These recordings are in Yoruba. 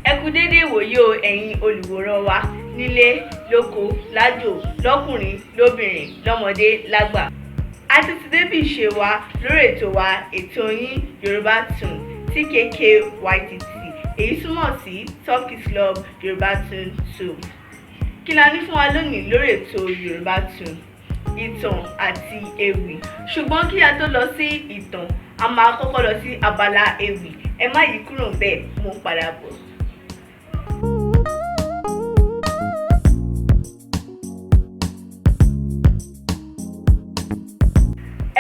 Ẹ kú dédé ìwòye o ẹ̀yin olùwòran wa nílé lóko lájò lọ́kùnrin lóbìnrin lọ́mọdé lágbà. A ti débi ìṣe wa lórí ètò wa ètò yín Yorubatoon TOPKIDS èyí túmọ̀ sí TOPKIDS KLUB Yorubatoon 2. Kí la ní fún wa lónìí lórí ètò Yorubatoon? Ìtàn àti ewì. Ṣùgbọ́n kí a tó lọ sí ìtàn, a máa kọ́kọ́ lọ sí abala ewì. Ẹ má yí kúrò bẹ́ẹ̀, mo padà bọ̀.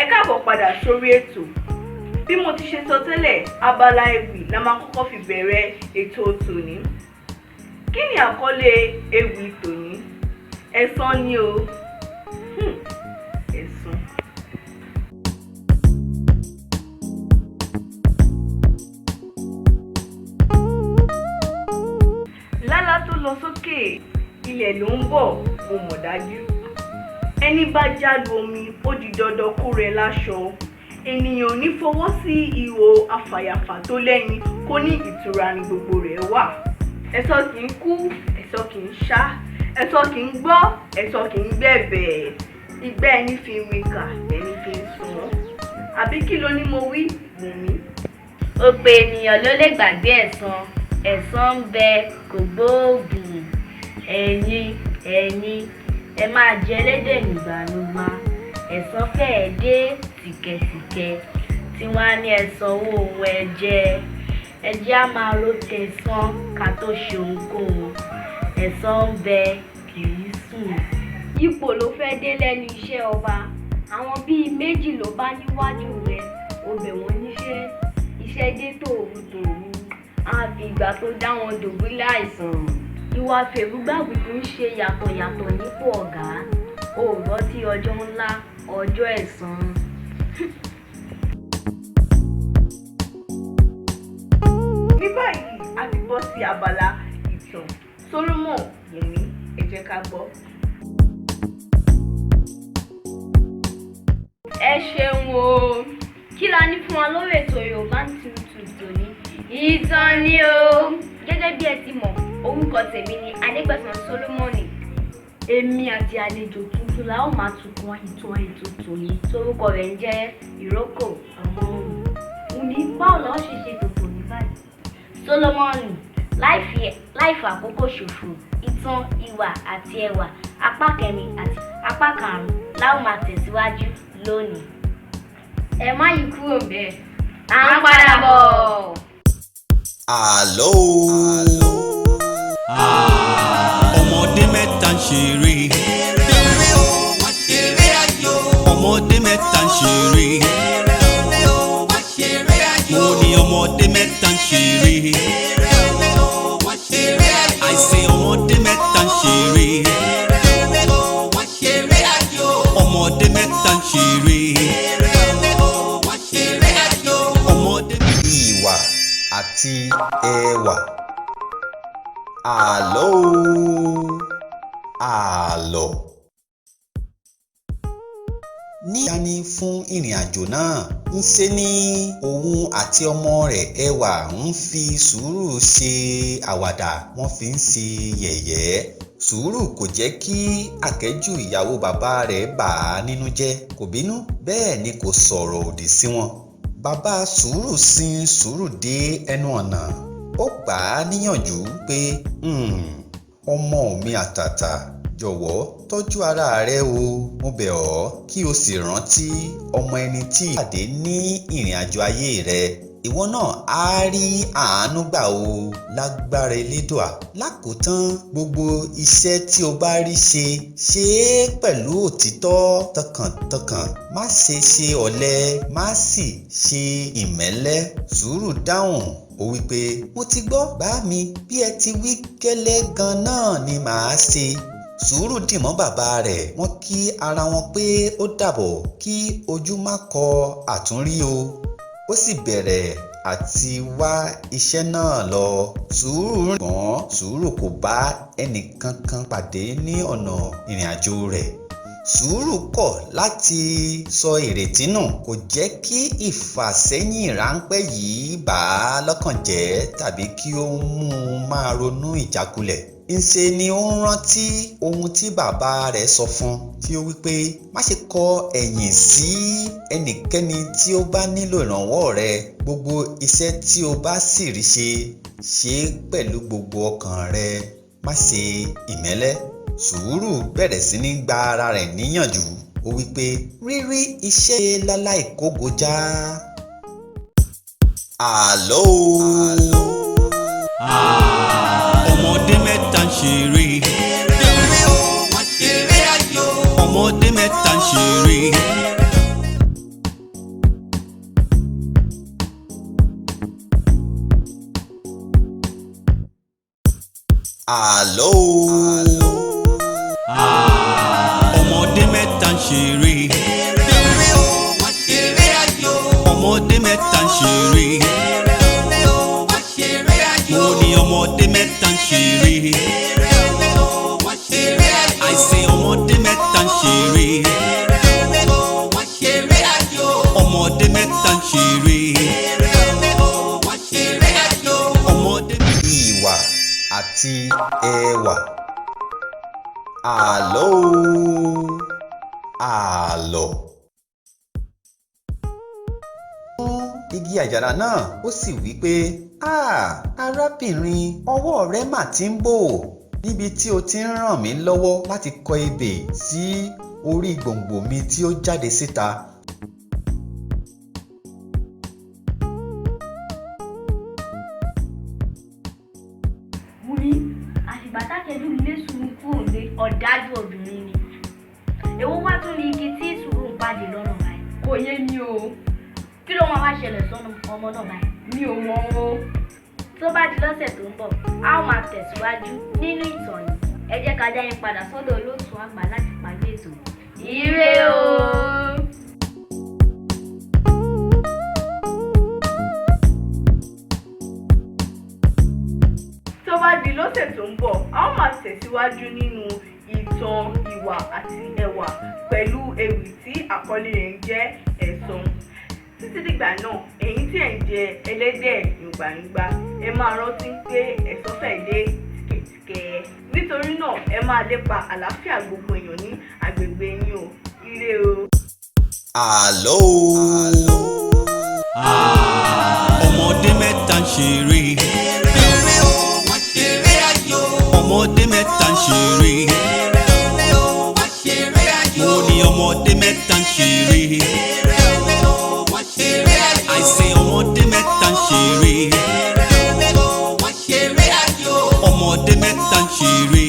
Ẹ káàbọ̀ padà sórí ètò. Bí mo ti ṣe sọ tẹ́lẹ̀, abala ewì la máa kọ́kọ́ fi bẹ̀rẹ̀ ètò tòní. Kí ni àkọlé ewì tòní? Ẹ̀san ni o. Ẹ̀san. Lálá tó lọ sókè, ilẹ̀ ló ń bọ̀, mo mọ̀ dájú. Ẹni bá jálu omi, ó di dandan kó rẹ láṣọ. Ènìyàn ò ní fọwọ́ sí ihò afàyàfà tó lẹ́yìn kó ní ìtura ní gbogbo rẹ̀ wà. Ẹ̀san kì í kú, ẹ̀san kì í ṣá, ẹ̀san kì í gbọ́, ẹ̀san kì í gbẹ̀bẹ̀. Ìgbẹ́ ẹni fi ń wíkà, ẹni fi ń sùn. Àbí kí ló ní mo wí? Mú mi. Ọ̀pọ̀ ènìyàn ló lè gbàgbé ẹ̀san. Ẹ̀san ń bẹ kò gbóògùn. Ẹ̀yin ẹ máa jẹ ẹlẹ́dẹ̀ nígbàlúgbà. Ẹ̀san fẹ́ẹ̀ dé tìkẹ̀tìkẹ̀ tí wọ́n á ní ẹ̀san owó ohun ẹ̀jẹ̀. Ẹ̀jẹ̀ á máa ro tẹ̀san ká tó ṣe ohunkóhun. Ẹ̀san ń bẹ kì í sùn. Ipò ló fẹ́ dé lẹ́nu iṣẹ́ ọba. Àwọn bíi méjì ló bá níwájú rẹ̀. Ó bẹ̀ wọ́n níṣẹ́. Iṣẹ́ dé tòru. Àfi ìgbà tó dá wọn dùbúlẹ̀ àìsàn. Ìwà fèrúgbàgbùdù ń ṣe yàtọ̀ nípò ọ̀gá. Ó rántí ọjọ́ ńlá, ọjọ́ ẹ̀san. Ní báyìí, a ti bọ́ sí abala ìtàn. Solomon Wùnmí, ẹ jẹ́ ká gbọ́. Ẹ ṣeun o. Kí la ní fún wa lórí ètò Yorubatoon tòní? Ìtàn ni o. Gẹ́gẹ́ bí ẹ ti mọ̀, orúkọ tèmi ni Adégbèsán Solomoni. Èmi àti àlejò tuntun la ó máa tukọ̀ ìtàn ètò tòní. Torúkọ rẹ̀ ń jẹ́ Ìrókò ọmọ òun. Wùnmí, báwo la ó ṣe ṣe tòtò ní báyìí? Solomoni, láì fi àkókò ṣòfò, ìtàn ìwà àti ẹwà apá kẹrin àti apá karùn-ún la ó máa tẹ̀síwájú lónìí. Ẹ má yí kúrò bẹ́ẹ̀. À ń padà bọ̀. Àlọ́ ọmọdé mẹ́ta ń ṣeré. Eré o, wọ́n ṣeré ayò. Ọmọdé mẹ́ta ń ṣeré. Eré o, wọ́n ṣeré ayò. Mo ní ọmọdé mẹ́ta ń ṣeré. Eré o, wọ́n ṣeré ayò. Àìsè ọmọdé mẹ́ta ń ṣeré. Eré o, wọ́n ṣeré ayò. Ọmọdé mẹ́ta ń ṣeré. Eré o, wọ́n ṣeré ayò. Ọmọdé ìwà àti ẹwà. Àlọ́. Ní ìyáni fún ìrìn àjò náà, ń ṣe ní òun àti ọmọ rẹ̀ ẹwà ń fi sùúrù ṣe àwàdà, wọ́n fi ń ṣe yẹ̀yẹ́. Sùúrù kò jẹ́ kí àkẹ́jù ìyàwó bàbá rẹ̀ bà á nínú jẹ́. Kò bínú, bẹ́ẹ̀ ni kò sọ̀rọ̀ òdì sí wọn. Bàbá sùúrù sin sùúrù dé ẹnu ọ̀nà. Ó gbà á níyànjú pé ọmọ mi àtàtà, jọ̀wọ́ tọ́jú ara rẹ o, mo bẹ̀ ọ́ kí o sì rántí ọmọ ẹni tí ìpàdé ní ìrìn àjò ayé rẹ. Ìwọ náà á rí àánú gbà o lágbára Elédùà. Lákòótán, gbogbo iṣẹ́ tí o bá rí ṣe é pẹ̀lú òtítọ́ tọkàntọkàn. Má ṣe ṣe ọ̀lẹ, má sì ṣe ìmẹ́lẹ́. Sùúrù dáhùn, ó wí pé mo ti gbọ́ bá mi, bí ẹ ti wí gẹ́lẹ́ gan náà ni màá ṣe. Sùúrù dìmọ́ bàbá rẹ̀, wọ́n kí ara wọn pé ó dàbọ̀ kí ojú má kọ àtúnrí o. Ó sì bẹ̀rẹ̀ àti wá iṣẹ́ náà lọ. Sùúrù kò bá ẹnìkankan pàdé ní ọ̀nà ìrìn àjò rẹ̀. Sùúrù kọ̀ láti sọ ìrètí nù kò jẹ́ kí ìfàsẹ́yìn ráńpẹ́ yìí bà á lọ́kàn jẹ́ tàbí kí ó mú un máa ronú ìjákulẹ̀. Ńṣe ni ó ń rántí ohun tí bàbá rẹ̀ sọ fún un tí ó wípé má ṣe kọ ẹ̀yìn sí ẹnikẹ́ni tí ó bá nílò ìrànwọ́ rẹ. Gbogbo iṣẹ́ tí o bá sì rí ṣe, ṣe é pẹ̀lú gbogbo ọkàn rẹ. Má ṣe ìmẹ́lẹ́. Sùúrù bẹ̀rẹ̀ sí ní gba ara rẹ̀ níyànjú. Ó wípé rírí iṣẹ́ láláì kógojá. Àlọ́ o. Ọmọdé mẹ́ta ń ṣeré. Eré o, wọ́n ṣeré ayò. Ọmọdé mẹ́ta ń ṣeré. Àlọ́ o. Ọmọdé mẹ́ta ń ṣeré. Eré o, wọ́n ṣeré ayò. Ọmọdé mẹ́ta ń ṣeré. Eré o, wọ́n ṣeré ayò. Mo ní ọmọdé mẹ́ta ń ṣeré. Eré o, wọ́n ṣeré ayò. Àìsè ọmọdé mẹ́ta ń ṣeré. Eré o, wọ́n ṣeré ayò. Ọmọdé mẹ́ta ń ṣeré. Eré o, wọ́n ṣeré ayò. Ọmọdé. Ìwà àti ẹwà. Àlọ́ o. Àlọ́. Igi àjàrà náà ó sì wí pé arábìnrin, ọwọ́ rẹ mà ti ń bò níbi tí o ti ń ràn mí lọ́wọ́ láti kọ ebè sí orí gbòǹgbò mi tí ó jáde síta. Wúrí àfìgbà tákẹ́jú ilé sùúrù kúrò lé ọ̀dájú obìnrin ni. Èwo wá tún ní igi tí sùúrù ń pàdé lọ́nà báyìí. Kò yé mi o. Kí ló máa wá ṣẹlẹ̀ sọ́nà ọmọ náà báyìí? Mi ò mọ̀ o. Tó bá di lọ́sẹ̀ tó ń bọ̀, a ó máa tẹ̀síwájú nínú ìtàn yìí. Ẹ jẹ́ ká dá yín padà sọ́dọ̀ olóòtú àgbà láti parí ètò. Ire o. Tó bá di lọ́sẹ̀ tó ń bọ̀, a ó máa tẹ̀síwájú nínú ìtàn ìwà àti ẹwà pẹ̀lú ewì tí àkọlé rẹ̀ ń jẹ́ ẹ̀san. Títí dìgbà náà, ẹ̀yin tí ẹ̀ ń jẹ ẹlẹ́dẹ̀ yùngbàyùngbà, ẹ máa rántí pé ẹ̀san fẹ́ dé tìkẹ̀tìkẹ̀. Nítorí náà, ẹ máa lépa àlàáfíà gbogbo èèyàn ní agbègbè yín o. Ire o. Àlọ́ o. Ọmọdé mẹ́ta ń ṣeré. Eré o, wọ́n ṣeré ayò. Ọmọdé mẹ́ta ń ṣeré. Eré o, wọ́n ṣeré ayò. Mo ní ọmọdé mẹ́ta ń ṣeré. Eré o, wọ́n ṣeré ayò. Àìsè ọmọdé mẹ́ta ń ṣeré. Eré o, wọ́n ṣeré ayò. Ọmọdé mẹ́ta ń ṣeré.